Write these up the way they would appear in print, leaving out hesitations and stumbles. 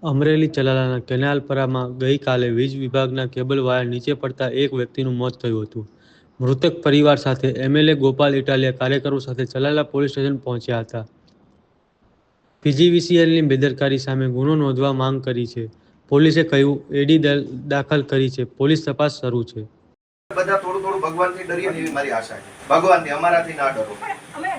અમરેલી ચલાલાના કેનાલપરામાં ગઈકાલે વીજ વિભાગના કેબલ વાયર નીચે પડતા એક વ્યક્તિનું મોત થયું હતું. મૃતક પરિવાર સાથે એમએલએ ગોપાલ ઇટાલિયા કાર્યકરો સાથે ચલાલા પોલીસ સ્ટેશન પહોંચ્યા હતા. પીજીવીસીએલની બેદરકારી સામે ગુનો નોંધવા માંગ કરી છે. પોલીસે કહ્યું એડી દાખલ કરી છે. પોલીસ તપાસ શરૂ છે. બધા થોડું થોડું ભગવાનથી ડરીએ એવી મારી આશા છે. ભગવાનથી, અમારાથી ના ડરો. અમે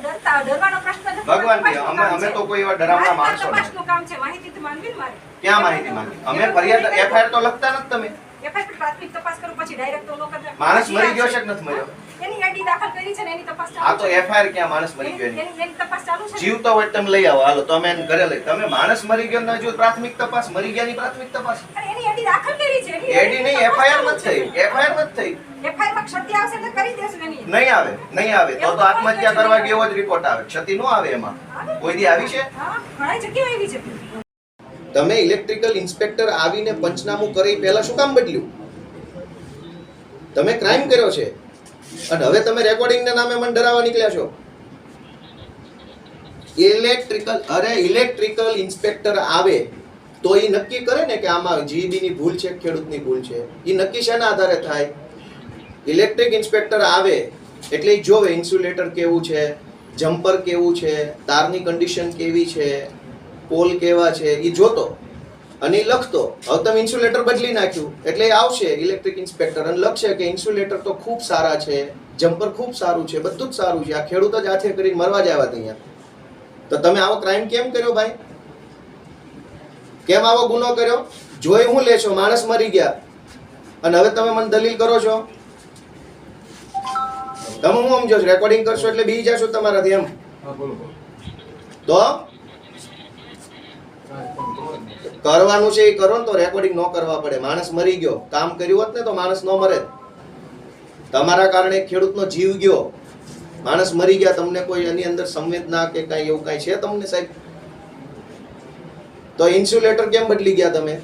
ડરવાનો પ્રશ્ન નથી. ભગવાનથી અમે તો કોઈ એવા ડરાવના માણસો નથી. તપાસનું કામ છે, માહિતી તો માંગવી ને મારે. ક્યાં માહિતી માંગી? અમે ફરિયાદ એફઆઈઆર તો લખતા નથી તમે. એફઆઈઆર પ્રાથમિક તપાસ કરો પછી ડાયરેક્ટ તો લોકો માણસ મરી ગયો છે કે નથી મર્યો? એની આઈડી દાખલ કરી છે ને એની તપાસ ચાલુ આ તો એફઆઈઆર ક્યાં માણસ મરી ગયો એની તપાસ ચાલુ છે. જીવતો હોય તમે લઈ આવો, હાલો તો અમે એને ઘરે લઈ. તમે માણસ મરી ગયો ને જો પ્રાથમિક તપાસ, મરી ગયાની પ્રાથમિક તપાસ. એની આઈડી દાખલ કરી છે. એડી નહીં, એફઆઈઆર નથી થઈ. એફઆઈઆર નથી થઈ. એફઆઈઆર માં ક્ષતિ આવશે તો કરી દેશું એની. નહીં આવે, નહીં આવે તો આત્મહત્યા કરવા ગયો જ રિપોર્ટ આવે. ક્ષતિ નો આવે એમાં. કોઈ દી આવી છે? હા, ઘણી જગ્યાએ આવી છે. તમે ઇલેક્ટ્રિકલ ઇન્સ્પેક્ટર આવીને પંચનામું કરી પહેલા શું કામ બદલ્યું? તમે ક્રાઇમ કર્યો છે અને હવે તમે રેકોર્ડિંગના નામે મને ડરાવવા નીકળ્યા છો. ઇલેક્ટ્રિકલ ઇન્સ્પેક્ટર આવે તો એ નક્કી કરે ને કે આમાં જીઈબી ની ભૂલ છે, ખેડૂતની ભૂલ છે. એ નક્કી શેના આધારે થાય? ઇલેક્ટ્રિક ઇન્સ્પેક્ટર આવે એટલે એ જોવે ઇન્સ્યુલેટર કેવું છે, જમ્પર કેવું છે, તારની કન્ડિશન કેવી છે, પોલ કેવા છે, એ જોતો અને એ લખતો. હવે તમે ઇન્સ્યુલેટર બદલી નાખ્યું એટલે એ આવશે ઇલેક્ટ્રિક ઇન્સ્પેક્ટર અને લખશે કે ઇન્સ્યુલેટર તો ખૂબ સારા છે, જમ્પર ખૂબ સારું છે, બધું જ સારું છે. આ ખેડૂત જ હાથે કરીને મરવા જ આવ્યા અહીંયા. તો તમે આવો ક્રાઇમ કેમ કર્યો ભાઈ? કેમ આવો ગુનો કર્યો? જોઈ હું લેશો? માણસ મરી ગયા અને હવે તમે મને દલીલ કરો છો. તમે હું સમજો છો? રેકોર્ડિંગ કરશો એટલે બી જશો તમારાથી એમ? તો કરવાનું છે એ કરો ને, તો રેકોર્ડિંગ ન કરવા પડે. માણસ મરી ગયો, કામ કર્યું હોત ને તો માણસ ન મરે. તમારા કારણે ખેડૂતનો જીવ ગયો, માણસ મરી ગયા. તમને કોઈ એની અંદર સંવેદના કે કઈ એવું કઈ છે તમને સાહેબ? તો ઇન્સ્યુલેટર કેમ બદલી ગયા તમે?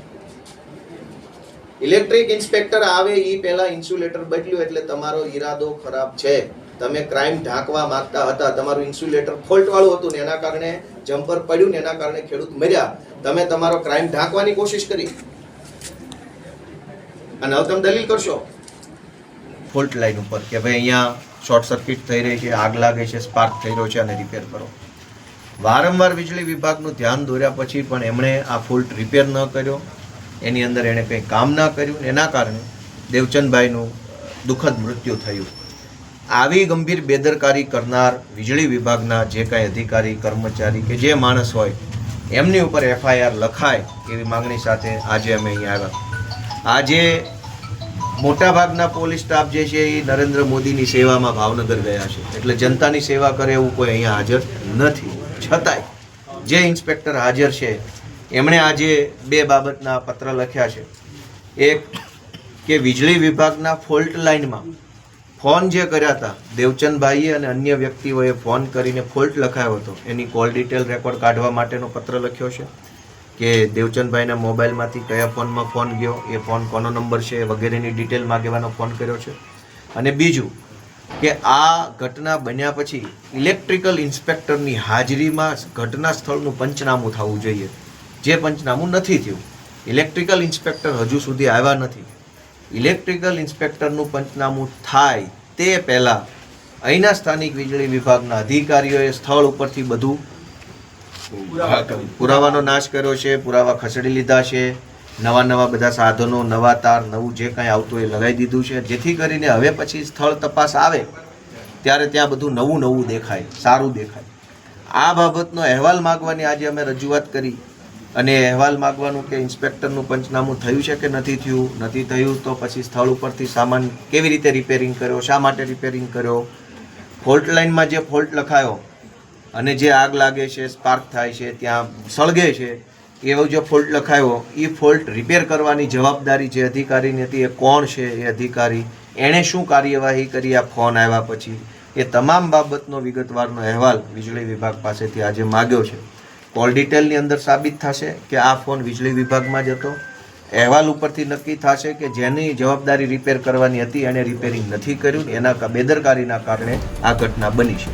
ઇલેક્ટ્રિક ઇન્સ્પેક્ટર આવે એ પહેલા ઇન્સ્યુલેટર બદલ્યું એટલે તમારો ઈરાદો ખરાબ છે. તમે ક્રાઇમ ઢાંકવા માંગતા હતા. તમારું ઇન્સ્યુલેટર ફોલ્ટ વાળું હતું ને એના કારણે જમ્પર પડ્યું ને એના કારણે ખેડૂત મર્યા. તમે તમારો ક્રાઇમ ઢાંકવાની કોશિશ કરી અને હવે તમે દલીલ કરશો ફોલ્ટ લાઈન ઉપર કે ભાઈ અહીંયા શોર્ટ સર્કિટ થઈ રહી છે, આગ લાગે છે, સ્પાર્ક થઈ રહ્યો છે અને રિપેર કરો. વારંવાર વીજળી વિભાગનું ધ્યાન દોર્યા પછી પણ એમણે આ ફોલ્ટ રિપેર ન કર્યો. એની અંદર એણે કંઈ કામ ના કર્યું. એના કારણે દેવચંદભાઈનું દુઃખદ મૃત્યુ થયું. આવી ગંભીર બેદરકારી કરનાર વીજળી વિભાગના જે કાંઈ અધિકારી, કર્મચારી કે જે માણસ હોય એમની ઉપર એફઆઈઆર લખાય એવી માંગણી સાથે આજે અમે અહીંયા આવ્યા. આજે મોટાભાગના પોલીસ સ્ટાફ જે છે એ નરેન્દ્ર મોદીની સેવામાં ભાવનગર ગયા છે, એટલે જનતાની સેવા કરે એવું કોઈ અહીંયા હાજર નથી. છતાંય જે ઇન્સ્પેક્ટર હાજર છે એમણે આજે બે બાબતના પત્ર લખ્યા છે. એક કે વીજળી વિભાગના ફોલ્ટ લાઇનમાં ફોન જે કર્યા હતા દેવચંદભાઈએ અને અન્ય વ્યક્તિઓએ ફોન કરીને ફોલ્ટ લખાયો હતો એની કોલ ડિટેલ રેકોર્ડ કાઢવા માટેનો પત્ર લખ્યો છે કે દેવચંદભાઈના મોબાઈલમાંથી કયા ફોનમાં ફોન ગયો, એ ફોન કોનો નંબર છે વગેરેની ડિટેલ માગવાનો ફોન કર્યો છે. અને બીજું કે આ ઘટના બન્યા પછી ઇલેક્ટ્રિકલ ઇન્સ્પેક્ટરની હાજરીમાં ઘટના સ્થળનું પંચનામું થવું જોઈએ, જે પંચનામું નથી થયું. ઇલેક્ટ્રિકલ ઇન્સ્પેક્ટર હજુ સુધી આવ્યા નથી. ઇલેક્ટ્રિકલ ઇન્સ્પેક્ટરનું પંચનામું થાય તે પહેલાં અહીંના સ્થાનિક વીજળી વિભાગના અધિકારીઓએ સ્થળ ઉપરથી બધું પુરાવાનો નાશ કર્યો છે, પુરાવા ખસેડી લીધા છે, નવા બધા સાધનો, નવા તાર, નવું જે કાંઈ આવતું એ લગાવી દીધું છે, જેથી કરીને હવે પછી સ્થળ તપાસ આવે ત્યારે ત્યાં બધું નવું દેખાય, સારું દેખાય. આ બાબતનો અહેવાલ માગવાની આજે અમે રજૂઆત કરી અને અહેવાલ માગવાનું કે ઇન્સ્પેક્ટરનું પંચનામું થયું છે કે નથી થયું. નથી થયું તો પછી સ્થળ ઉપરથી સામાન કેવી રીતે રિપેરિંગ કર્યો, શા માટે રિપેરિંગ કર્યો, ફોલ્ટ લાઇનમાં જે ફોલ્ટ લખાયો અને જે આગ લાગે છે, સ્પાર્ક થાય છે, ત્યાં સળગે છે, એવો જે ફોલ્ટ લખાયો એ ફોલ્ટ રિપેર કરવાની જવાબદારી જે અધિકારીની હતી એ કોણ છે, એ અધિકારી એણે શું કાર્યવાહી કરી આ ફોન આવ્યા પછી, એ તમામ બાબતનો વિગતવારનો અહેવાલ વીજળી વિભાગ પાસેથી આજે માગ્યો છે. કોલ ડિટેલની અંદર સાબિત થશે કે આ ફોન વીજળી વિભાગમાં જ હતો. અહેવાલ ઉપરથી નક્કી થશે કે જેની જવાબદારી રિપેર કરવાની હતી એણે રિપેરિંગ નથી કર્યું, એના બેદરકારીના કારણે આ ઘટના બની છે.